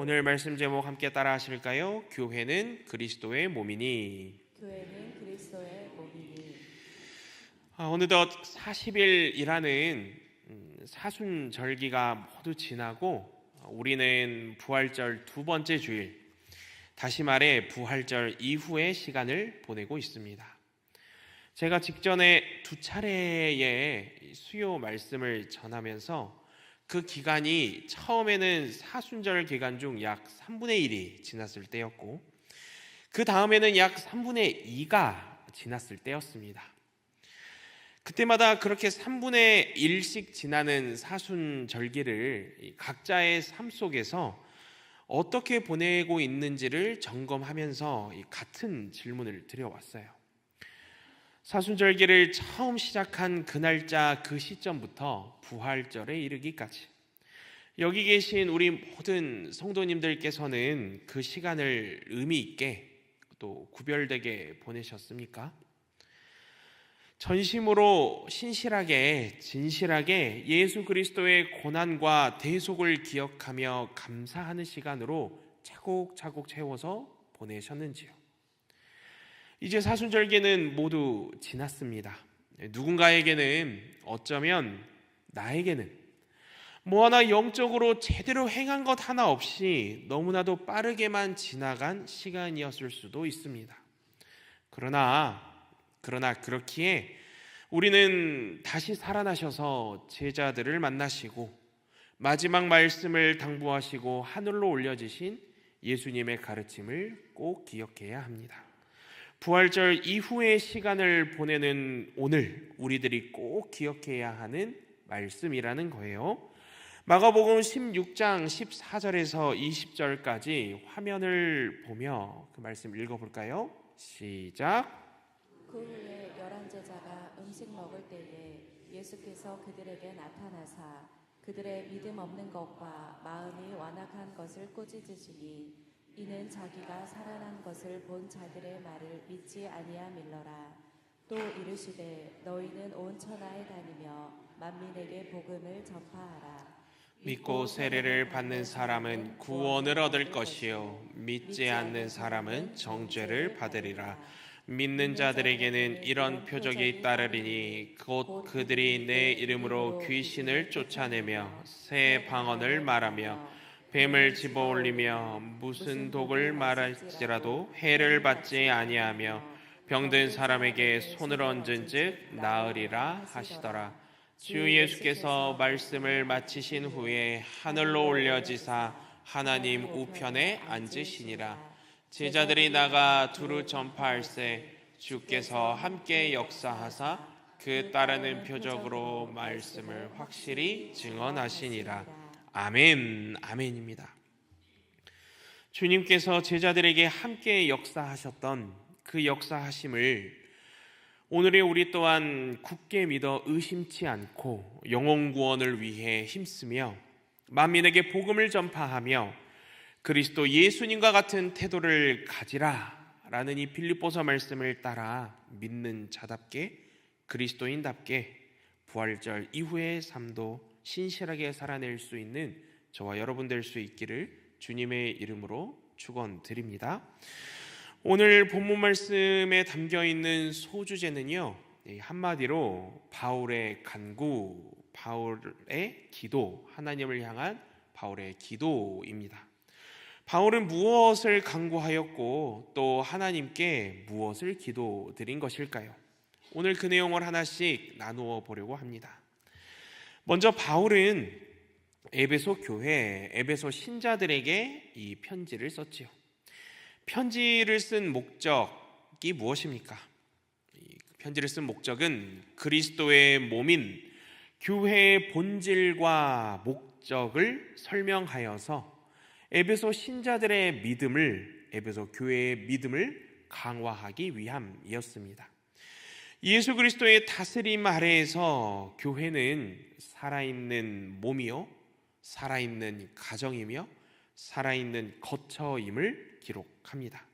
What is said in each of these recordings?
오늘 말씀 제목 함께 따라 하실까요? 교회는 그리스도의 몸이니. 교회는 그리스도의 몸이니. 어느덧 40일이라는 사순절기가 모두 지나고 우리는 부활절 두 번째 주일, 다시 말해 부활절 이후의 시간을 보내고 있습니다. 제가 직전에 두 차례의 수요 말씀을 전하면서 그 기간이 처음에는 사순절 기간 중 약 3분의 1이 지났을 때였고, 그 다음에는 약 3분의 2가 지났을 때였습니다. 그때마다 그렇게 3분의 1씩 지나는 사순절기를 각자의 삶 속에서 어떻게 보내고 있는지를 점검하면서 같은 질문을 드려왔어요. 사순절기를 처음 시작한 그 날짜, 그 시점부터 부활절에 이르기까지 여기 계신 우리 모든 성도님들께서는 그 시간을 의미 있게 또 구별되게 보내셨습니까? 전심으로 신실하게 진실하게 예수 그리스도의 고난과 대속을 기억하며 감사하는 시간으로 차곡차곡 채워서 보내셨는지요? 이제 사순절기는 모두 지났습니다. 누군가에게는, 어쩌면 나에게는 뭐 하나 영적으로 제대로 행한 것 하나 없이 너무나도 빠르게만 지나간 시간이었을 수도 있습니다. 그러나 그렇기에 우리는 다시 살아나셔서 제자들을 만나시고 마지막 말씀을 당부하시고 하늘로 올려지신 예수님의 가르침을 꼭 기억해야 합니다. 부활절 이후의 시간을 보내는 오늘 우리들이 꼭 기억해야 하는 말씀이라는 거예요. 마가복음 16장 14절에서 20절까지 화면을 보며 그 말씀 읽어볼까요? 시작. 그 후에 11제자가 음식 먹을 때에 예수께서 그들에게 나타나사 그들의 믿음 없는 것과 마음이 완악한 것을 꾸짖으시니 이는 자기가 살아난 것을 본 자들의 말을 믿지 아니함일러라. 또 이르시되 너희는 온 천하에 다니며 만민에게 복음을 전파하라. 믿고 세례를 받는 사람은 구원을 얻을 것이요 믿지 않는 사람은 정죄를 받으리라. 믿는 자들에게는 이런 표적이 따르리니 곧 그들이 내 이름으로 귀신을 쫓아내며 새 방언을 말하며 뱀을 집어올리며 무슨 독을 말할지라도 해를 받지 아니하며 병든 사람에게 손을 얹은즉 나으리라 하시더라. 주 예수께서 말씀을 마치신 후에 하늘로 올려지사 하나님 우편에 앉으시니라. 제자들이 나가 두루 전파할세 주께서 함께 역사하사 그 따르는 표적으로 말씀을 확실히 증언하시니라. 아멘, 아멘입니다. 주님께서 제자들에게 함께 역사하셨던 그 역사하심을 오늘의 우리 또한 굳게 믿어 의심치 않고 영혼 구원을 위해 힘쓰며 만민에게 복음을 전파하며 그리스도 예수님과 같은 태도를 가지라라는 이 빌립보서 말씀을 따라 믿는 자답게 그리스도인답게 부활절 이후의 삶도 신실하게 살아낼 수 있는 저와 여러분 될 수 있기를 주님의 이름으로 축원드립니다. 오늘 본문 말씀에 담겨 있는 소주제는요, 한마디로 바울의 간구, 바울의 기도, 하나님을 향한 바울의 기도입니다. 바울은 무엇을 간구하였고 또 하나님께 무엇을 기도드린 것일까요? 오늘 그 내용을 하나씩 나누어 보려고 합니다. 먼저 바울은 에베소 교회, 에베소 신자들에게 이 편지를 썼지요. 편지를 쓴 목적이 무엇입니까? 편지를 쓴 목적은 그리스도의 몸인 교회의 본질과 목적을 설명하여서 에베소 신자들의 믿음을, 에베소 교회의 믿음을 강화하기 위함이었습니다. 예수 그리스도의 다스림 아래에서 교회는 살아있는 몸이요, 살아있는 가정이며 살아있는 거처임을 기록합니다.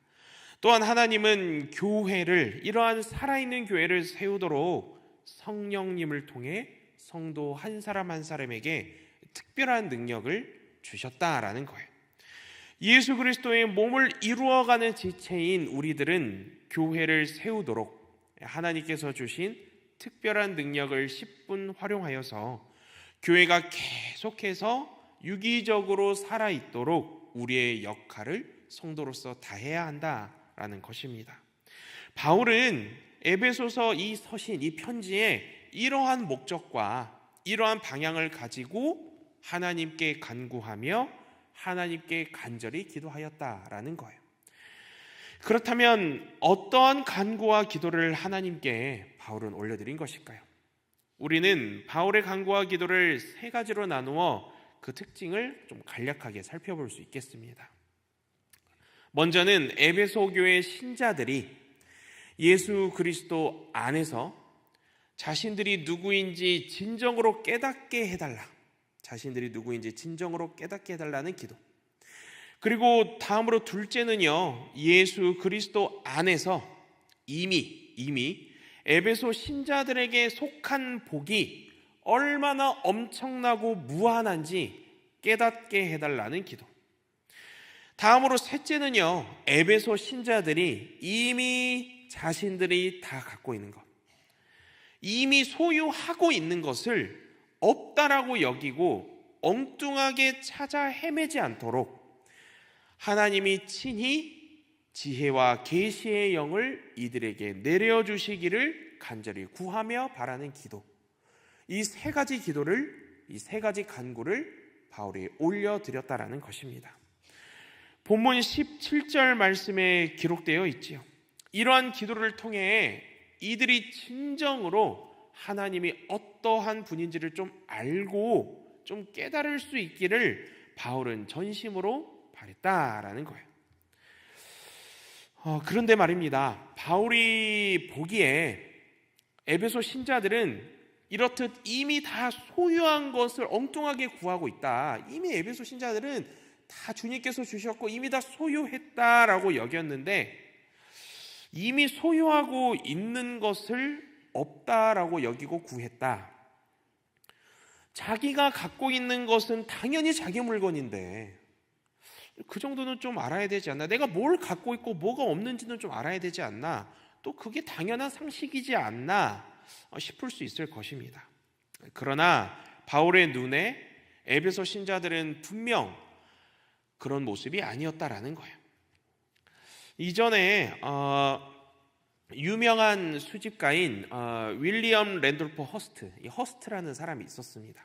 또한 하나님은 교회를, 이러한 살아있는 교회를 세우도록 성령님을 통해 성도 한 사람 한 사람에게 특별한 능력을 주셨다라는 거예요. 예수 그리스도의 몸을 이루어가는 지체인 우리들은 교회를 세우도록 하나님께서 주신 특별한 능력을 10분 활용하여서 교회가 계속해서 유기적으로 살아있도록 우리의 역할을 성도로서 다해야 한다라는 것입니다. 바울은 에베소서 이 서신, 이 편지에 이러한 목적과 이러한 방향을 가지고 하나님께 간구하며 하나님께 간절히 기도하였다라는 거예요. 그렇다면 어떠한 간구와 기도를 하나님께 바울은 올려드린 것일까요? 우리는 바울의 간구와 기도를 세 가지로 나누어 그 특징을 좀 간략하게 살펴볼 수 있겠습니다. 먼저는 에베소 교회 신자들이 예수 그리스도 안에서 자신들이 누구인지 진정으로 깨닫게 해달라. 자신들이 누구인지 진정으로 깨닫게 해달라는 기도. 그리고 다음으로 둘째는요, 예수 그리스도 안에서 이미 에베소 신자들에게 속한 복이 얼마나 엄청나고 무한한지 깨닫게 해달라는 기도. 다음으로 셋째는요, 에베소 신자들이 이미 자신들이 다 갖고 있는 것, 이미 소유하고 있는 것을 없다라고 여기고 엉뚱하게 찾아 헤매지 않도록 하나님이 친히 지혜와 계시의 영을 이들에게 내려주시기를 간절히 구하며 바라는 기도. 이 세 가지 기도를, 이 세 가지 간구를 바울이 올려드렸다라는 것입니다. 본문 17절 말씀에 기록되어 있지요. 이러한 기도를 통해 이들이 진정으로 하나님이 어떠한 분인지를 좀 알고 좀 깨달을 수 있기를 바울은 전심으로 바랬다라는 거예요. 그런데 말입니다. 바울이 보기에 에베소 신자들은 이렇듯 이미 다 소유한 것을 엉뚱하게 구하고 있다. 이미 에베소 신자들은 다 주님께서 주셨고 이미 다 소유했다라고 여겼는데, 이미 소유하고 있는 것을 없다라고 여기고 구했다. 자기가 갖고 있는 것은 당연히 자기 물건인데 그 정도는 좀 알아야 되지 않나? 내가 뭘 갖고 있고 뭐가 없는지는 좀 알아야 되지 않나? 또 그게 당연한 상식이지 않나 싶을 수 있을 것입니다. 그러나 바울의 눈에 에베소 신자들은 분명 그런 모습이 아니었다라는 거예요. 이전에 유명한 수집가인 윌리엄 랜돌프 허스트, 이 허스트라는 사람이 있었습니다.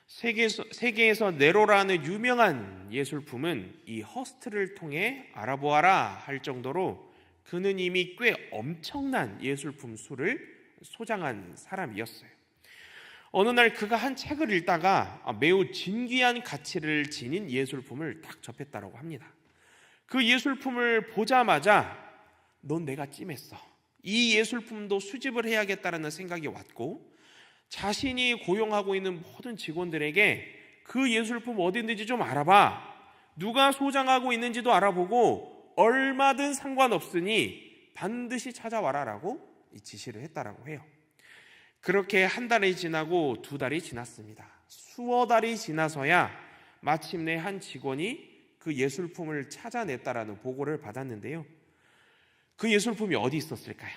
세계에서 네로라는 유명한 예술품은 이 허스트를 통해 알아보아라 할 정도로 그는 이미 꽤 엄청난 예술품 수를 소장한 사람이었어요. 어느 날 그가 한 책을 읽다가 매우 진귀한 가치를 지닌 예술품을 딱 접했다고 합니다. 그 예술품을 보자마자 넌 내가 찜했어. 이 예술품도 수집을 해야겠다라는 생각이 왔고, 자신이 고용하고 있는 모든 직원들에게 그 예술품 어디 있는지 좀 알아봐. 누가 소장하고 있는지도 알아보고 얼마든 상관없으니 반드시 찾아와라라고 지시를 했다라고 해요. 그렇게 한 달이 지나고 두 달이 지났습니다. 수어 달이 지나서야 마침내 한 직원이 그 예술품을 찾아냈다라는 보고를 받았는데요. 그 예술품이 어디 있었을까요?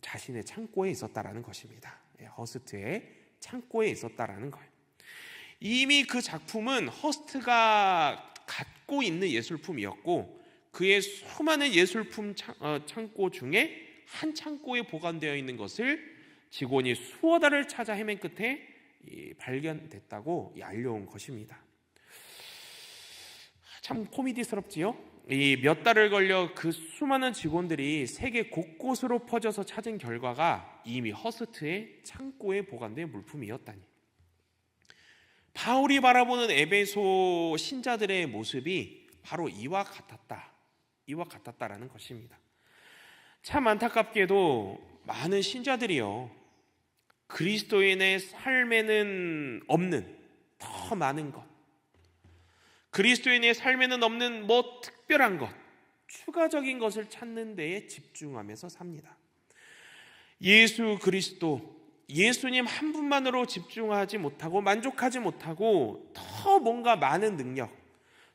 자신의 창고에 있었다라는 것입니다. 허스트의 창고에 있었다라는 거예요. 이미 그 작품은 허스트가 갖고 있는 예술품이었고, 그의 수많은 예술품 창고 중에 한 창고에 보관되어 있는 것을 직원이 수어 달을 찾아 헤맨 끝에 발견됐다고 알려온 것입니다. 참 코미디스럽지요? 이 몇 달을 걸려 그 수많은 직원들이 세계 곳곳으로 퍼져서 찾은 결과가 이미 허스트의 창고에 보관된 물품이었다니. 바울이 바라보는 에베소 신자들의 모습이 바로 이와 같았다라는 것입니다. 참 안타깝게도 많은 신자들이요, 그리스도인의 삶에는 없는 더 많은 것, 그리스도인의 삶에는 없는 뭐 특별한 것, 추가적인 것을 찾는 데에 집중하면서 삽니다. 예수 그리스도, 예수님 한 분만으로 집중하지 못하고 만족하지 못하고 더 뭔가 많은 능력,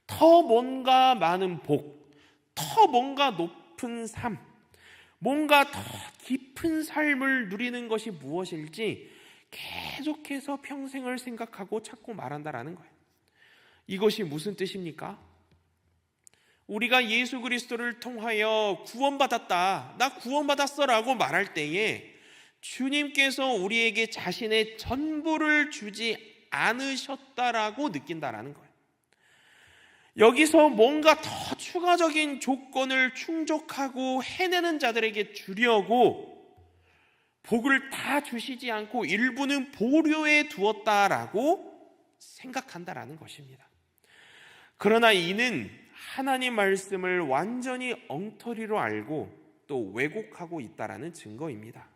더 뭔가 많은 복, 더 뭔가 높은 삶, 뭔가 더 깊은 삶을 누리는 것이 무엇일지 계속해서 평생을 생각하고 찾고 말한다라는 거예요. 이것이 무슨 뜻입니까? 우리가 예수 그리스도를 통하여 구원받았다, 나 구원받았어 라고 말할 때에 주님께서 우리에게 자신의 전부를 주지 않으셨다라고 느낀다라는 거예요. 여기서 뭔가 더 추가적인 조건을 충족하고 해내는 자들에게 주려고 복을 다 주시지 않고 일부는 보류해 두었다라고 생각한다라는 것입니다. 그러나 이는 하나님 말씀을 완전히 엉터리로 알고 또 왜곡하고 있다라는 증거입니다.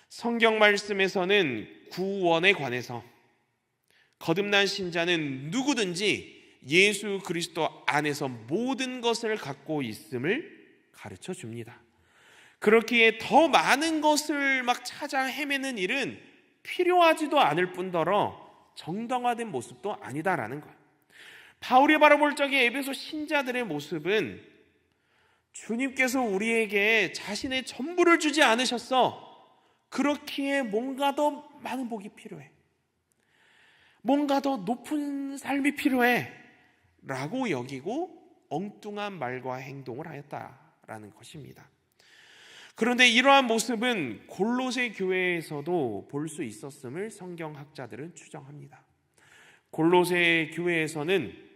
성경 말씀에서는 구원에 관해서 거듭난 신자는 누구든지 예수 그리스도 안에서 모든 것을 갖고 있음을 가르쳐 줍니다. 그렇기에 더 많은 것을 막 찾아 헤매는 일은 필요하지도 않을 뿐더러 정당화된 모습도 아니다라는 거예요. 바울이 바라볼 적에 에베소 신자들의 모습은 주님께서 우리에게 자신의 전부를 주지 않으셨어. 그렇기에 뭔가 더 많은 복이 필요해. 뭔가 더 높은 삶이 필요해. 라고 여기고 엉뚱한 말과 행동을 하였다라는 것입니다. 그런데 이러한 모습은 골로새 교회에서도 볼 수 있었음을 성경학자들은 추정합니다. 골로새 교회에서는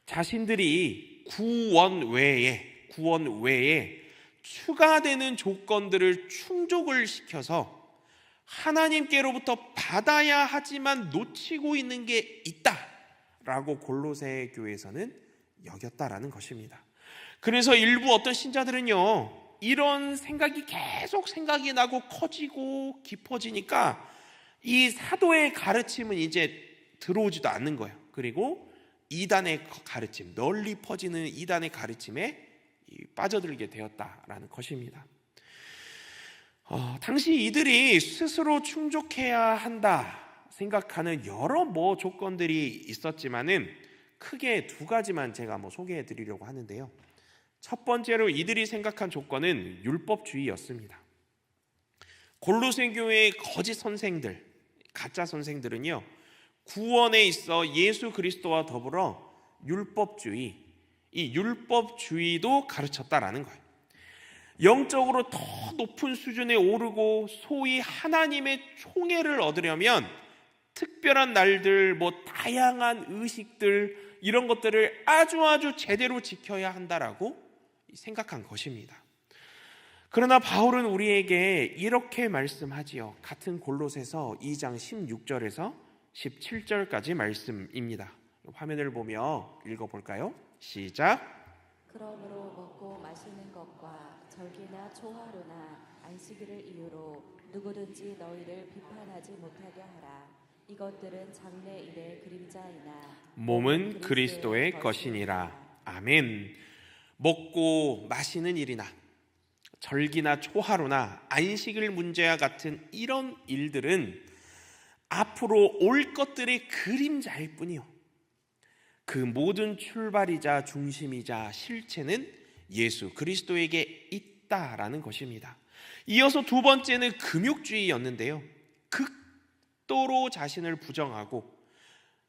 자신들이 구원 외에 추가되는 조건들을 충족을 시켜서 하나님께로부터 받아야 하지만 놓치고 있는 게 있다라고 골로새 교회에서는 여겼다라는 것입니다. 그래서 일부 어떤 신자들은요, 이런 생각이 계속 생각이 나고 커지고 깊어지니까 이 사도의 가르침은 이제 들어오지도 않는 거예요. 그리고 이단의 가르침, 널리 퍼지는 이단의 가르침에 빠져들게 되었다라는 것입니다. 당시 이들이 스스로 충족해야 한다 생각하는 여러 조건들이 있었지만은 크게 두 가지만 제가 소개해 드리려고 하는데요. 첫 번째로 이들이 생각한 조건은 율법주의였습니다. 골로새 교회의 거짓 선생들, 가짜 선생들은요, 구원에 있어 예수 그리스도와 더불어 이 율법주의도 가르쳤다라는 거예요. 영적으로 더 높은 수준에 오르고 소위 하나님의 총애를 얻으려면 특별한 날들, 다양한 의식들, 이런 것들을 아주 제대로 지켜야 한다라고 생각한 것입니다. 그러나 바울은 우리에게 이렇게 말씀하지요. 같은 골로새서 2장 16절에서 17절까지 말씀입니다. 화면을 보며 읽어볼까요? 시작. 그러므로 먹고 마시는 것과 절기나 초하루나 안식일을 이유로 누구든지 너희를 비판하지 못하게 하라. 이것들은 장래일의 그림자이나 몸은 그리스도의 것이니라. 아멘. 먹고 마시는 일이나 절기나 초하루나 안식일 문제와 같은 이런 일들은 앞으로 올 것들의 그림자일 뿐이요, 그 모든 출발이자 중심이자 실체는 예수 그리스도에게 있다라는 것입니다. 이어서 두 번째는 금욕주의였는데요, 극도로 자신을 부정하고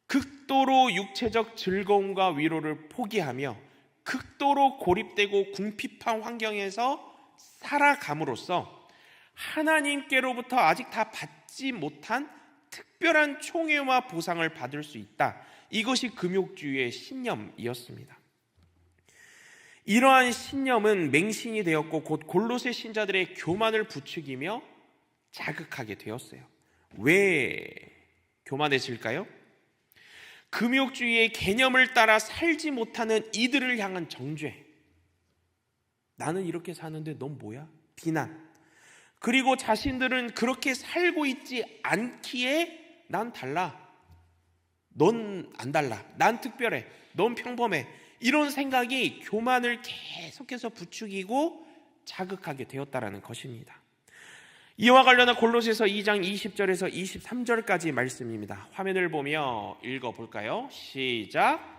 극도로 육체적 즐거움과 위로를 포기하며 극도로 고립되고 궁핍한 환경에서 살아감으로써 하나님께로부터 아직 다 받지 못한 특별한 총애와 보상을 받을 수 있다. 이것이 금욕주의의 신념이었습니다. 이러한 신념은 맹신이 되었고 곧 골로새 신자들의 교만을 부추기며 자극하게 되었어요. 왜 교만해질까요? 금욕주의의 개념을 따라 살지 못하는 이들을 향한 정죄. 나는 이렇게 사는데 넌 뭐야? 비난. 그리고 자신들은 그렇게 살고 있지 않기에 난 달라, 넌 안 달라, 난 특별해, 넌 평범해, 이런 생각이 교만을 계속해서 부추기고 자극하게 되었다라는 것입니다. 이와 관련한 골로새서 2장 20절에서 23절까지 말씀입니다. 화면을 보며 읽어볼까요? 시작.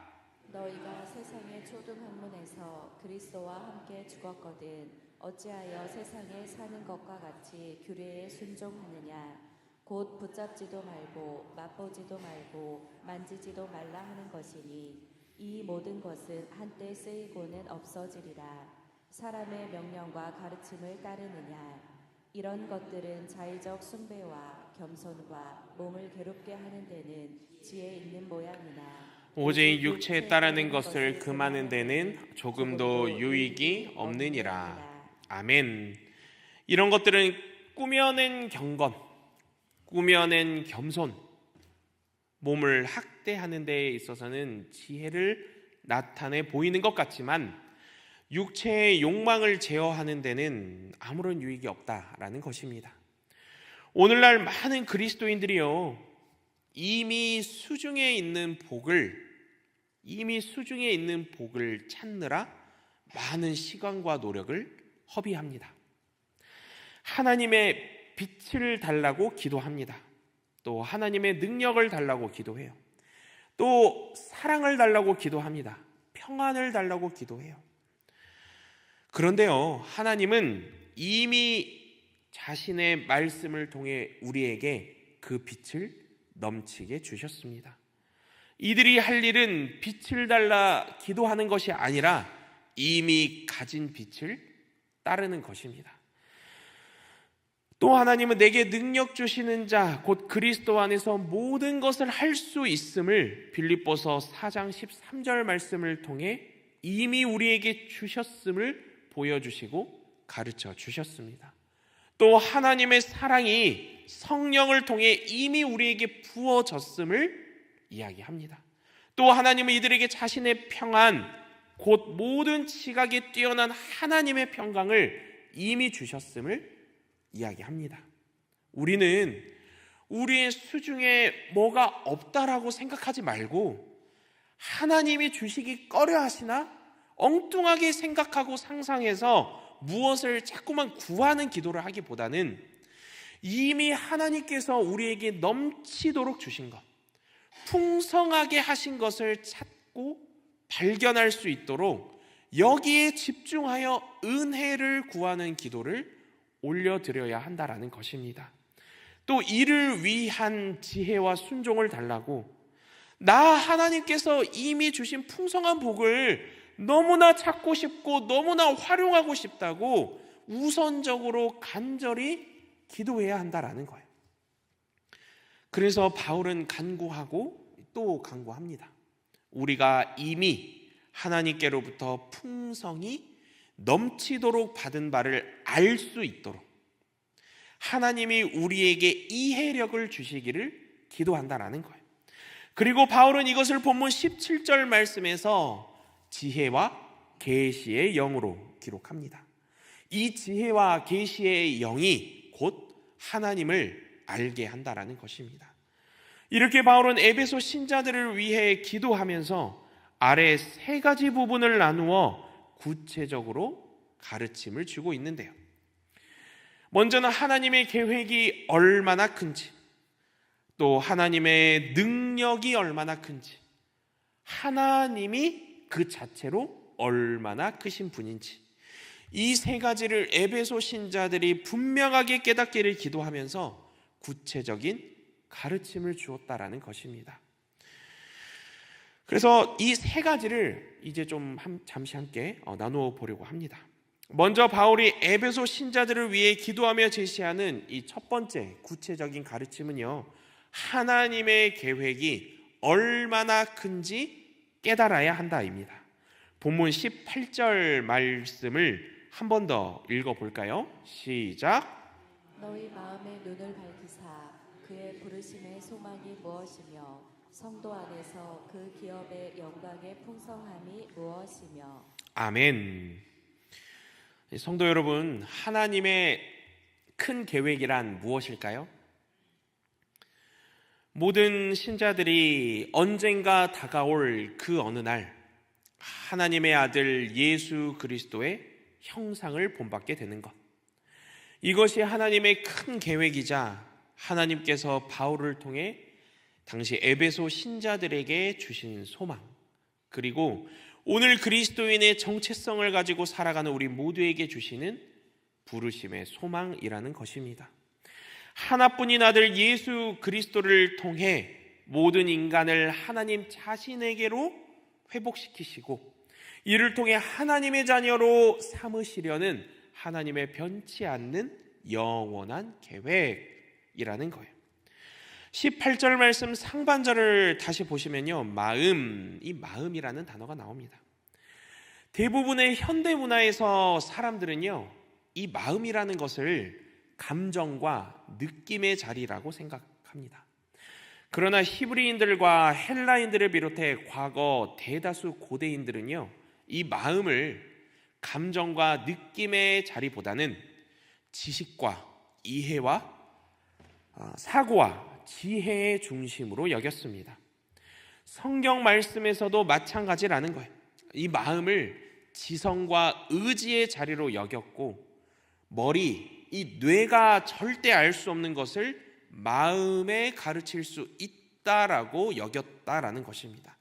너희가 세상의 초등학문에서 그리스도와 함께 죽었거든 어찌하여 세상에 사는 것과 같이 규례에 순종하느냐. 곧 붙잡지도 말고 맛보지도 말고 만지지도 말라 하는 것이니 이 모든 것은 한때 쓰이고는 없어지리라. 사람의 명령과 가르침을 따르느냐. 이런 것들은 자의적 숭배와 겸손과 몸을 괴롭게 하는 데는 지혜 있는 모양이나 오직 육체에 따르는 것을 금하는 데는 조금도 유익이 없느니라. 아멘. 이런 것들은 꾸며낸 경건, 꾸며낸 겸손, 몸을 학대하는 데에 있어서는 지혜를 나타내 보이는 것 같지만 육체의 욕망을 제어하는 데는 아무런 유익이 없다라는 것입니다. 오늘날 많은 그리스도인들이요, 이미 수중에 있는 복을 찾느라 많은 시간과 노력을 허비합니다. 하나님의 빛을 달라고 기도합니다. 또 하나님의 능력을 달라고 기도해요. 또 사랑을 달라고 기도합니다. 평안을 달라고 기도해요. 그런데요, 하나님은 이미 자신의 말씀을 통해 우리에게 그 빛을 넘치게 주셨습니다. 이들이 할 일은 빛을 달라 기도하는 것이 아니라 이미 가진 빛을 따르는 것입니다. 또 하나님은 내게 능력 주시는 자 곧 그리스도 안에서 모든 것을 할 수 있음을 빌립보서 4장 13절 말씀을 통해 이미 우리에게 주셨음을 보여주시고 가르쳐 주셨습니다. 또 하나님의 사랑이 성령을 통해 이미 우리에게 부어졌음을 이야기합니다. 또 하나님은 이들에게 자신의 평안 곧 모든 지각에 뛰어난 하나님의 평강을 이미 주셨음을 이야기합니다. 우리는 우리의 수중에 뭐가 없다라고 생각하지 말고 하나님이 주시기 꺼려 하시나 엉뚱하게 생각하고 상상해서 무엇을 자꾸만 구하는 기도를 하기보다는 이미 하나님께서 우리에게 넘치도록 주신 것, 풍성하게 하신 것을 찾고 발견할 수 있도록 여기에 집중하여 은혜를 구하는 기도를 올려드려야 한다라는 것입니다. 또 이를 위한 지혜와 순종을 달라고 나 하나님께서 이미 주신 풍성한 복을 너무나 찾고 싶고 너무나 활용하고 싶다고 우선적으로 간절히 기도해야 한다라는 거예요. 그래서 바울은 간구하고 또 간구합니다. 우리가 이미 하나님께로부터 풍성히 넘치도록 받은 바를 알 수 있도록 하나님이 우리에게 이해력을 주시기를 기도한다라는 거예요. 그리고 바울은 이것을 본문 17절 말씀에서 지혜와 계시의 영으로 기록합니다. 이 지혜와 계시의 영이 곧 하나님을 알게 한다라는 것입니다. 이렇게 바울은 에베소 신자들을 위해 기도하면서 아래 세 가지 부분을 나누어 구체적으로 가르침을 주고 있는데요. 먼저는 하나님의 계획이 얼마나 큰지, 또 하나님의 능력이 얼마나 큰지, 하나님이 그 자체로 얼마나 크신 분인지, 이 세 가지를 에베소 신자들이 분명하게 깨닫기를 기도하면서 구체적인 가르침을 주었다라는 것입니다. 그래서 이 세 가지를 이제 좀 잠시 함께 나누어 보려고 합니다. 먼저 바울이 에베소 신자들을 위해 기도하며 제시하는 이 첫 번째 구체적인 가르침은요, 하나님의 계획이 얼마나 큰지 깨달아야 한다입니다. 본문 18절 말씀을 한 번 더 읽어볼까요? 시작. 너희 마음의 눈을 밝히사 그의 부르심의 소망이 무엇이며 성도 안에서 그 기업의 영광의 풍성함이 무엇이며. 아멘. 성도 여러분, 하나님의 큰 계획이란 무엇일까요? 모든 신자들이 언젠가 다가올 그 어느 날 하나님의 아들 예수 그리스도의 형상을 본받게 되는 것, 이것이 하나님의 큰 계획이자 하나님께서 바울을 통해 당시 에베소 신자들에게 주신 소망, 그리고 오늘 그리스도인의 정체성을 가지고 살아가는 우리 모두에게 주시는 부르심의 소망이라는 것입니다. 하나뿐인 아들 예수 그리스도를 통해 모든 인간을 하나님 자신에게로 회복시키시고 이를 통해 하나님의 자녀로 삼으시려는 하나님의 변치 않는 영원한 계획이라는 거예요. 18절 말씀 상반절을 다시 보시면요, 이 마음이라는 단어가 나옵니다. 대부분의 현대 문화에서 사람들은요, 이 마음이라는 것을 감정과 느낌의 자리라고 생각합니다. 그러나 히브리인들과 헬라인들을 비롯해 과거 대다수 고대인들은요, 이 마음을 감정과 느낌의 자리보다는 지식과 이해와 사고와 지혜의 중심으로 여겼습니다. 성경 말씀에서도 마찬가지라는 거예요. 이 마음을 지성과 의지의 자리로 여겼고 이 뇌가 절대 알 수 없는 것을 마음에 가르칠 수 있다라고 여겼다라는 것입니다.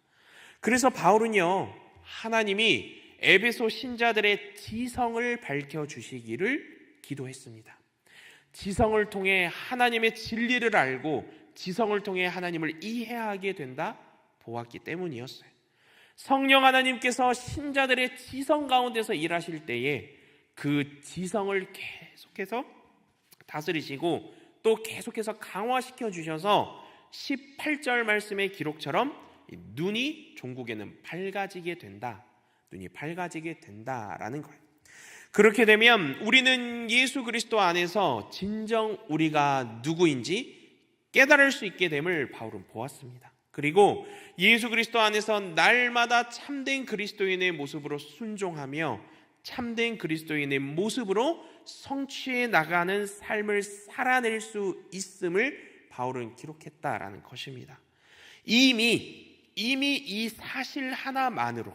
그래서 바울은요, 하나님이 에베소 신자들의 지성을 밝혀주시기를 기도했습니다. 지성을 통해 하나님의 진리를 알고 지성을 통해 하나님을 이해하게 된다 보았기 때문이었어요. 성령 하나님께서 신자들의 지성 가운데서 일하실 때에 그 지성을 계속해서 다스리시고 또 계속해서 강화시켜 주셔서 18절 말씀의 기록처럼 눈이 종국에는 밝아지게 된다. 눈이 밝아지게 된다라는 거예요. 그렇게 되면 우리는 예수 그리스도 안에서 진정 우리가 누구인지 깨달을 수 있게 됨을 바울은 보았습니다. 그리고 예수 그리스도 안에서 날마다 참된 그리스도인의 모습으로 순종하며 참된 그리스도인의 모습으로 성취해 나가는 삶을 살아낼 수 있음을 바울은 기록했다라는 것입니다. 이미 이 사실 하나만으로,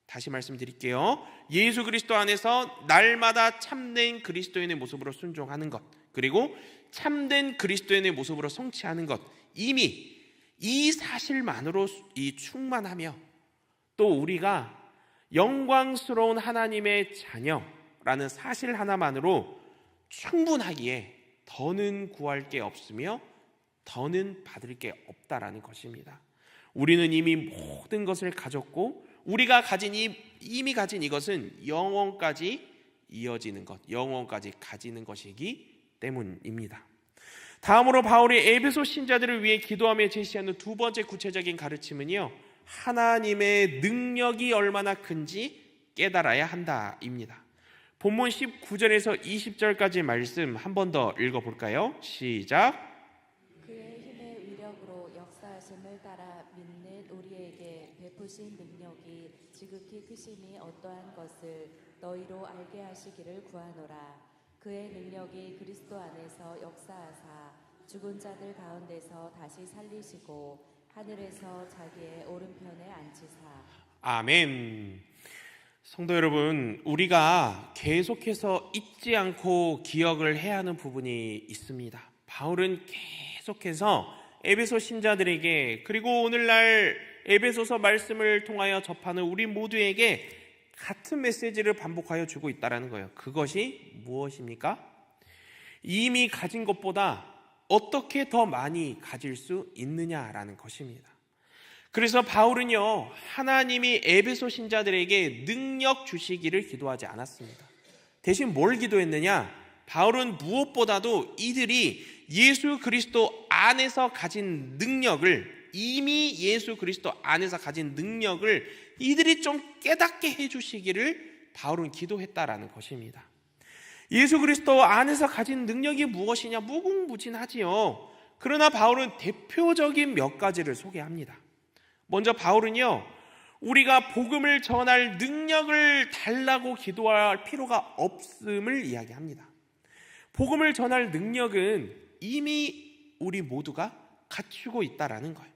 다시 말씀드릴게요, 예수 그리스도 안에서 날마다 참된 그리스도인의 모습으로 순종하는 것, 그리고 참된 그리스도인의 모습으로 성취하는 것, 이미 이 사실만으로 충만하며 또 우리가 영광스러운 하나님의 자녀라는 사실 하나만으로 충분하기에 더는 구할 게 없으며 더는 받을 게 없다라는 것입니다. 우리는 이미 모든 것을 가졌고 우리가 이미 가진 이것은 영원까지 이어지는 것, 영원까지 가지는 것이기 때문입니다. 다음으로 바울이 에베소 신자들을 위해 기도하며 제시하는 두 번째 구체적인 가르침은요, 하나님의 능력이 얼마나 큰지 깨달아야 한다입니다. 본문 19절에서 20절까지 말씀 한 번 더 읽어볼까요? 시작. 그의 힘의 위력으로 역사하심을 따라 믿는 우리에게 베푸신 능력이 지극히 크심이 어떠한 것을 너희로 알게 하시기를 구하노라. 그의 능력이 그리스도 안에서 역사하사 죽은 자들 가운데서 다시 살리시고 하늘에서 자기의 오른편에 앉히사. 아멘. 성도 여러분, 우리가 계속해서 잊지 않고 기억을 해야 하는 부분이 있습니다. 바울은 계속해서 에베소 신자들에게, 그리고 오늘날 에베소서 말씀을 통하여 접하는 우리 모두에게 같은 메시지를 반복하여 주고 있다는 거예요. 그것이 무엇입니까? 이미 가진 것보다 어떻게 더 많이 가질 수 있느냐라는 것입니다. 그래서 바울은요, 하나님이 에베소 신자들에게 능력 주시기를 기도하지 않았습니다. 대신 뭘 기도했느냐? 바울은 무엇보다도 이들이 예수 그리스도 안에서 가진 능력을, 이미 예수 그리스도 안에서 가진 능력을 이들이 좀 깨닫게 해주시기를 바울은 기도했다라는 것입니다. 예수 그리스도 안에서 가진 능력이 무엇이냐? 무궁무진하지요. 그러나 바울은 대표적인 몇 가지를 소개합니다. 먼저 바울은요, 우리가 복음을 전할 능력을 달라고 기도할 필요가 없음을 이야기합니다. 복음을 전할 능력은 이미 우리 모두가 갖추고 있다라는 거예요.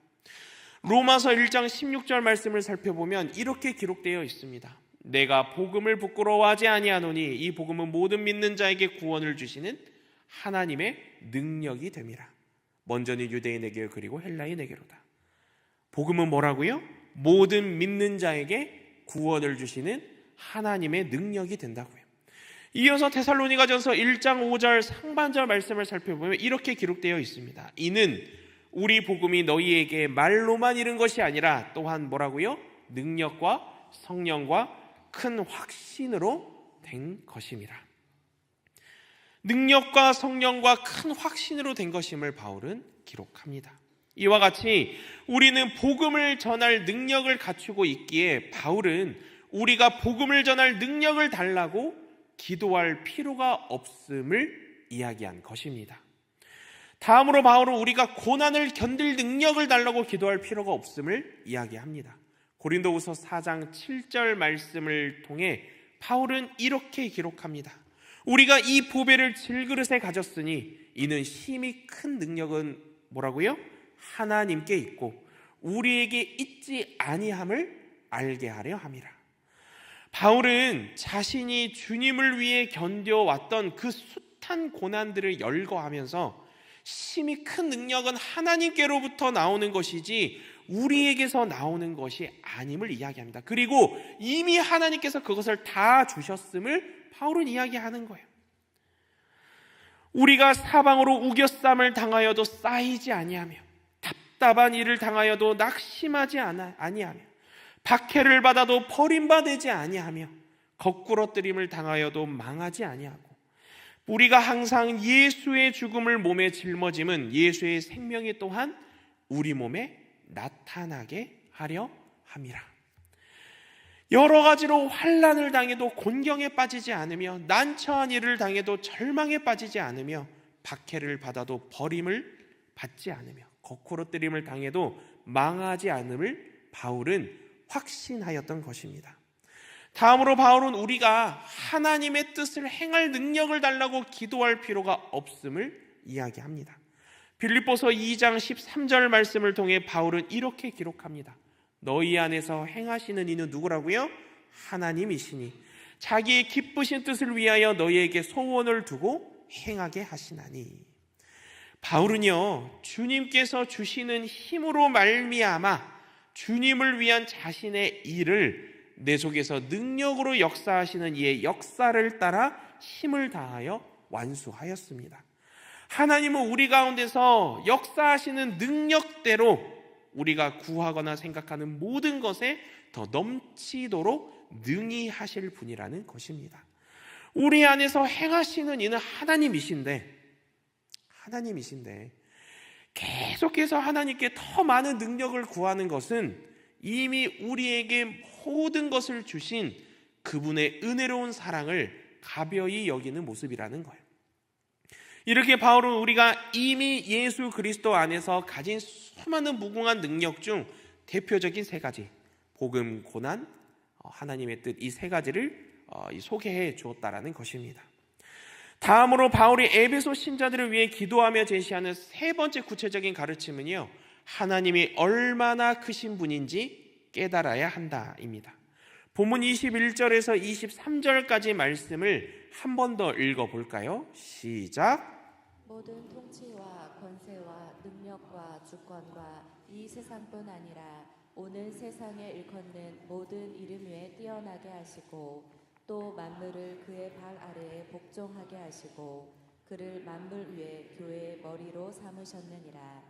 로마서 1장 16절 말씀을 살펴보면 이렇게 기록되어 있습니다. 내가 복음을 부끄러워하지 아니하노니 이 복음은 모든 믿는 자에게 구원을 주시는 하나님의 능력이 됨이라. 먼저는 유대인에게 그리고 헬라인에게로다. 복음은 뭐라고요? 모든 믿는 자에게 구원을 주시는 하나님의 능력이 된다고요. 이어서 데살로니가전서 1장 5절 상반절 말씀을 살펴보면 이렇게 기록되어 있습니다. 이는 우리 복음이 너희에게 말로만 이른 것이 아니라 또한 뭐라고요? 능력과 성령과 큰 확신으로 된 것임이라. 능력과 성령과 큰 확신으로 된 것임을 바울은 기록합니다. 이와 같이 우리는 복음을 전할 능력을 갖추고 있기에 바울은 우리가 복음을 전할 능력을 달라고 기도할 필요가 없음을 이야기한 것입니다. 다음으로 바울은 우리가 고난을 견딜 능력을 달라고 기도할 필요가 없음을 이야기합니다. 고린도후서 4장 7절 말씀을 통해 바울은 이렇게 기록합니다. 우리가 이 보배를 질그릇에 가졌으니 이는 심히 큰 능력은 뭐라고요? 하나님께 있고 우리에게 있지 아니함을 알게 하려 함이라. 바울은 자신이 주님을 위해 견뎌왔던 그 숱한 고난들을 열거하면서 심히 큰 능력은 하나님께로부터 나오는 것이지 우리에게서 나오는 것이 아님을 이야기합니다. 그리고 이미 하나님께서 그것을 다 주셨음을 바울은 이야기하는 거예요. 우리가 사방으로 우겨쌈을 당하여도 쌓이지 아니하며 답답한 일을 당하여도 낙심하지 아니하며 박해를 받아도 버림받지 아니하며 거꾸러뜨림을 당하여도 망하지 아니하고 우리가 항상 예수의 죽음을 몸에 짊어짐은 예수의 생명이 또한 우리 몸에 나타나게 하려 함이라. 여러 가지로 환난을 당해도 곤경에 빠지지 않으며 난처한 일을 당해도 절망에 빠지지 않으며 박해를 받아도 버림을 받지 않으며 거꾸러뜨림을 당해도 망하지 않음을 바울은 확신하였던 것입니다. 다음으로 바울은 우리가 하나님의 뜻을 행할 능력을 달라고 기도할 필요가 없음을 이야기합니다. 빌립보서 2장 13절 말씀을 통해 바울은 이렇게 기록합니다. 너희 안에서 행하시는 이는 누구라고요? 하나님이시니 자기의 기쁘신 뜻을 위하여 너희에게 소원을 두고 행하게 하시나니. 바울은요, 주님께서 주시는 힘으로 말미암아 주님을 위한 자신의 일을 내 속에서 능력으로 역사하시는 이의 역사를 따라 힘을 다하여 완수하였습니다. 하나님은 우리 가운데서 역사하시는 능력대로 우리가 구하거나 생각하는 모든 것에 더 넘치도록 능히 하실 분이라는 것입니다. 우리 안에서 행하시는 이는 하나님이신데 계속해서 하나님께 더 많은 능력을 구하는 것은 이미 우리에게 모든 것을 주신 그분의 은혜로운 사랑을 가벼이 여기는 모습이라는 거예요. 이렇게 바울은 우리가 이미 예수 그리스도 안에서 가진 수많은 무궁한 능력 중 대표적인 세 가지, 복음, 고난, 하나님의 뜻, 이 세 가지를 소개해 주었다라는 것입니다. 다음으로 바울이 에베소 신자들을 위해 기도하며 제시하는 세 번째 구체적인 가르침은요, 하나님이 얼마나 크신 분인지 깨달아야 한다입니다. 본문 21절에서 23절까지 말씀을 한 번 더 읽어볼까요? 시작. 모든 통치와 권세와 능력과 주권과 이 세상뿐 아니라 오는 세상에 일컫는 모든 이름 위에 뛰어나게 하시고 또 만물을 그의 발 아래에 복종하게 하시고 그를 만물 위에 교회의 머리로 삼으셨느니라.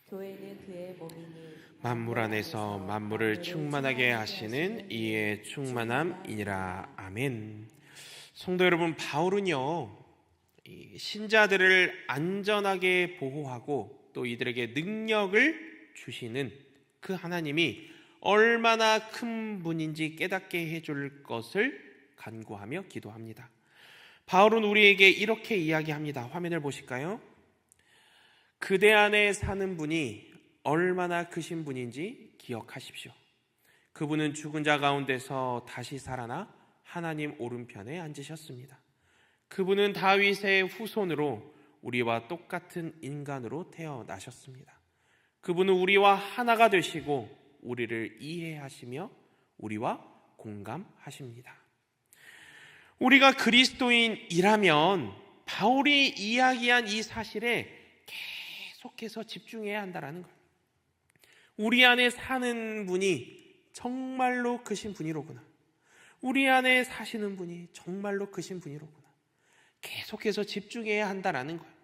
교회는 그의 몸이니 만물 안에서 만물을 충만하게 하시는 이의 충만함이니라. 아멘. 성도 여러분, 바울은요, 신자들을 안전하게 보호하고 또 이들에게 능력을 주시는 그 하나님이 얼마나 큰 분인지 깨닫게 해줄 것을 간구하며 기도합니다. 바울은 우리에게 이렇게 이야기합니다. 화면을 보실까요? 그대 안에 사는 분이 얼마나 크신 분인지 기억하십시오. 그분은 죽은 자 가운데서 다시 살아나 하나님 오른편에 앉으셨습니다. 그분은 다윗의 후손으로 우리와 똑같은 인간으로 태어나셨습니다. 그분은 우리와 하나가 되시고 우리를 이해하시며 우리와 공감하십니다. 우리가 그리스도인이라면 바울이 이야기한 이 사실에 계속해서 집중해야 한다는 거예요. 우리 안에 사는 분이 정말로 크신 분이로구나. 우리 안에 사시는 분이 정말로 크신 분이로구나. 계속해서 집중해야 한다라는 거예요.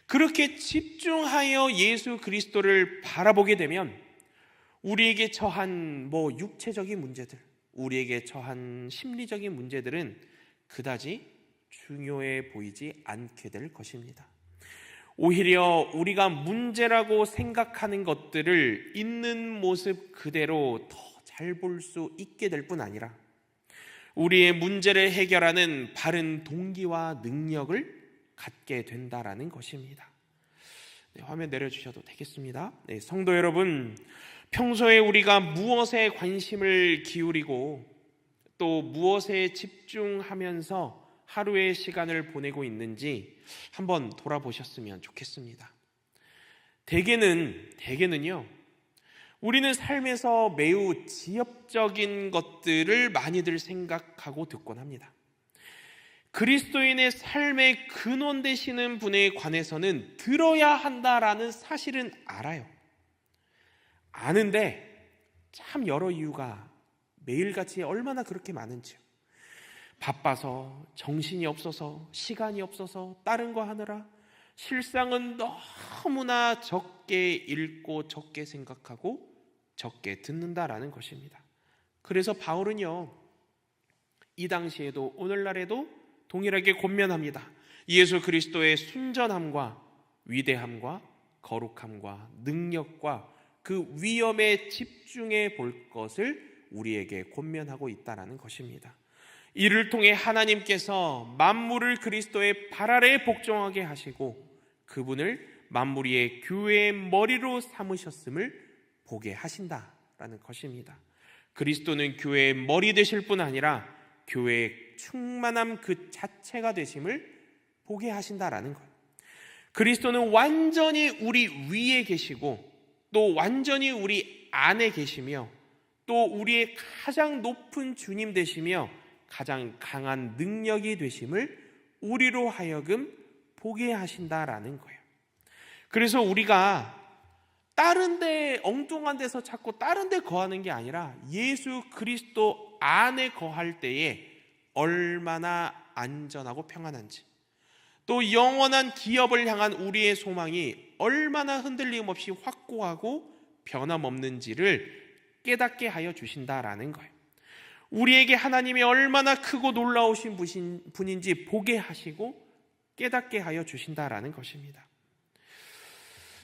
그렇게 집중하여 예수 그리스도를 바라보게 되면 우리에게 처한 육체적인 문제들, 우리에게 처한 심리적인 문제들은 그다지 중요해 보이지 않게 될 것입니다. 오히려 우리가 문제라고 생각하는 것들을 있는 모습 그대로 더 잘 볼 수 있게 될 뿐 아니라 우리의 문제를 해결하는 바른 동기와 능력을 갖게 된다라는 것입니다. 네, 화면 내려주셔도 되겠습니다. 네, 성도 여러분, 평소에 우리가 무엇에 관심을 기울이고 또 무엇에 집중하면서 하루의 시간을 보내고 있는지 한번 돌아보셨으면 좋겠습니다. 대개는요, 우리는 삶에서 매우 지엽적인 것들을 많이들 생각하고 듣곤 합니다. 그리스도인의 삶의 근원 되시는 분에 관해서는 들어야 한다라는 사실은 알아요. 아는데 참 여러 이유가 매일같이 얼마나 그렇게 많은지요. 바빠서, 정신이 없어서, 시간이 없어서, 다른 거 하느라 실상은 너무나 적게 읽고 적게 생각하고 적게 듣는다라는 것입니다. 그래서 바울은요, 이 당시에도 오늘날에도 동일하게 권면합니다. 예수 그리스도의 순전함과 위대함과 거룩함과 능력과 그 위엄에 집중해 볼 것을 우리에게 권면하고 있다는 것입니다. 이를 통해 하나님께서 만물을 그리스도의 발 아래에 복종하게 하시고 그분을 만물 위의 교회의 머리로 삼으셨음을 보게 하신다라는 것입니다. 그리스도는 교회의 머리 되실 뿐 아니라 교회의 충만함 그 자체가 되심을 보게 하신다라는 거예요. 그리스도는 완전히 우리 위에 계시고 또 완전히 우리 안에 계시며 또 우리의 가장 높은 주님 되시며 가장 강한 능력이 되심을 우리로 하여금 보게 하신다라는 거예요. 그래서 우리가 다른 데 엉뚱한 데서 찾고 다른 데 거하는 게 아니라 예수 그리스도 안에 거할 때에 얼마나 안전하고 평안한지, 또 영원한 기업을 향한 우리의 소망이 얼마나 흔들림 없이 확고하고 변함없는지를 깨닫게 하여 주신다라는 거예요. 우리에게 하나님이 얼마나 크고 놀라우신 분인지 보게 하시고 깨닫게 하여 주신다라는 것입니다.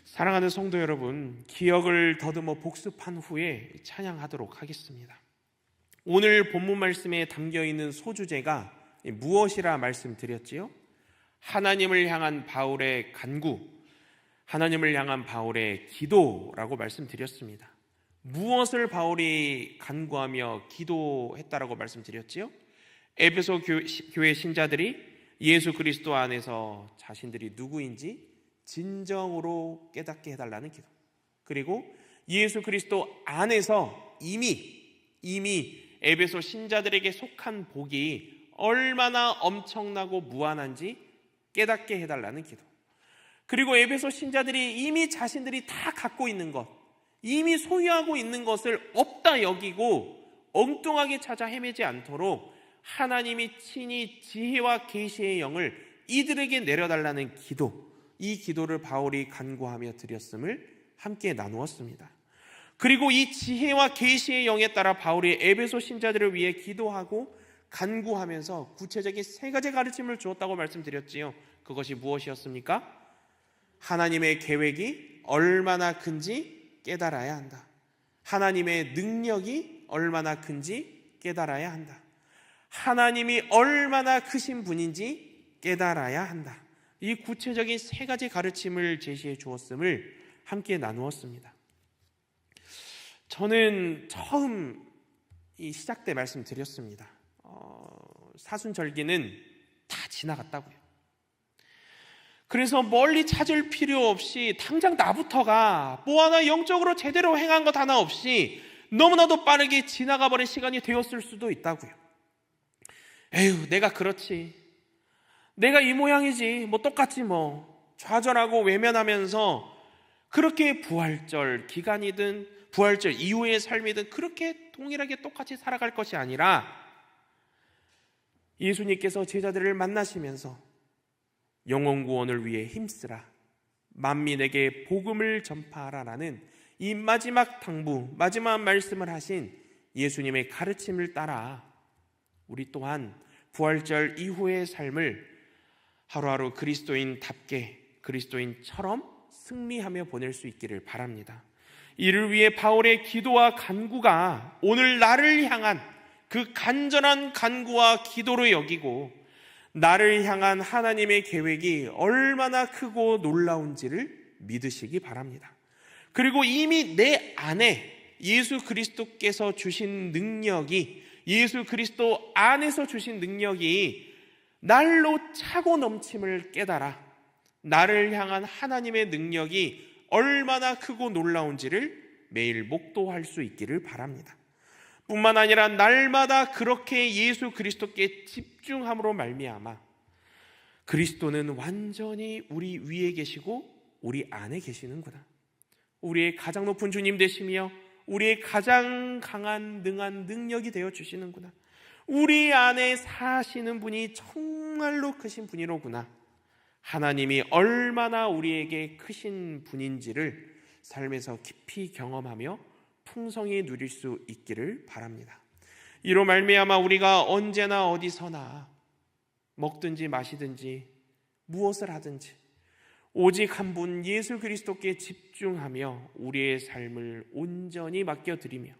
사랑하는 성도 여러분, 기억을 더듬어 복습한 후에 찬양하도록 하겠습니다. 오늘 본문 말씀에 담겨있는 소주제가 무엇이라 말씀드렸지요? 하나님을 향한 바울의 간구, 하나님을 향한 바울의 기도라고 말씀드렸습니다. 무엇을 바울이 간구하며 기도했다라고 말씀드렸지요? 에베소 교회 신자들이 예수 그리스도 안에서 자신들이 누구인지 진정으로 깨닫게 해달라는 기도, 그리고 예수 그리스도 안에서 이미 에베소 신자들에게 속한 복이 얼마나 엄청나고 무한한지 깨닫게 해달라는 기도, 그리고 에베소 신자들이 이미 자신들이 다 갖고 있는 것, 이미 소유하고 있는 것을 없다 여기고 엉뚱하게 찾아 헤매지 않도록 하나님이 친히 지혜와 계시의 영을 이들에게 내려달라는 기도, 이 기도를 바울이 간구하며 드렸음을 함께 나누었습니다. 그리고 이 지혜와 계시의 영에 따라 바울이 에베소 신자들을 위해 기도하고 간구하면서 구체적인 세 가지 가르침을 주었다고 말씀드렸지요. 그것이 무엇이었습니까? 하나님의 계획이 얼마나 큰지 깨달아야 한다. 하나님의 능력이 얼마나 큰지 깨달아야 한다. 하나님이 얼마나 크신 분인지 깨달아야 한다. 이 구체적인 세 가지 가르침을 제시해 주었음을 함께 나누었습니다. 저는 처음 이 시작 때 말씀드렸습니다. 사순절기는 다 지나갔다고요. 그래서 멀리 찾을 필요 없이 당장 나부터가 뭐 하나 영적으로 제대로 행한 것 하나 없이 너무나도 빠르게 지나가 버린 시간이 되었을 수도 있다고요. 에휴, 내가 그렇지, 내가 이 모양이지, 뭐 똑같지, 뭐 좌절하고 외면하면서 그렇게 부활절 기간이든 부활절 이후의 삶이든 그렇게 동일하게 똑같이 살아갈 것이 아니라 예수님께서 제자들을 만나시면서 영혼 구원을 위해 힘쓰라, 만민에게 복음을 전파하라라는 이 마지막 당부, 마지막 말씀을 하신 예수님의 가르침을 따라 우리 또한 부활절 이후의 삶을 하루하루 그리스도인답게, 그리스도인처럼 승리하며 보낼 수 있기를 바랍니다. 이를 위해 바울의 기도와 간구가 오늘 나를 향한 그 간절한 간구와 기도로 여기고 나를 향한 하나님의 계획이 얼마나 크고 놀라운지를 믿으시기 바랍니다. 그리고 이미 내 안에 예수 그리스도께서 주신 능력이, 예수 그리스도 안에서 주신 능력이 날로 차고 넘침을 깨달아 나를 향한 하나님의 능력이 얼마나 크고 놀라운지를 매일 목도할 수 있기를 바랍니다. 뿐만 아니라 날마다 그렇게 예수 그리스도께 집중함으로 말미암아 그리스도는 완전히 우리 위에 계시고 우리 안에 계시는구나, 우리의 가장 높은 주님 되시며 우리의 가장 강한 능한 능력이 되어 주시는구나, 우리 안에 사시는 분이 정말로 크신 분이로구나, 하나님이 얼마나 우리에게 크신 분인지를 삶에서 깊이 경험하며 풍성히 누릴 수 있기를 바랍니다. 이로 말미암아 우리가 언제나 어디서나 먹든지 마시든지 무엇을 하든지 오직 한 분 예수 그리스도께 집중하며 우리의 삶을 온전히 맡겨드리며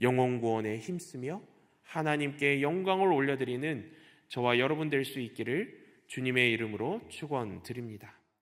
영혼 구원에 힘쓰며 하나님께 영광을 올려드리는 저와 여러분 될 수 있기를 주님의 이름으로 축원드립니다.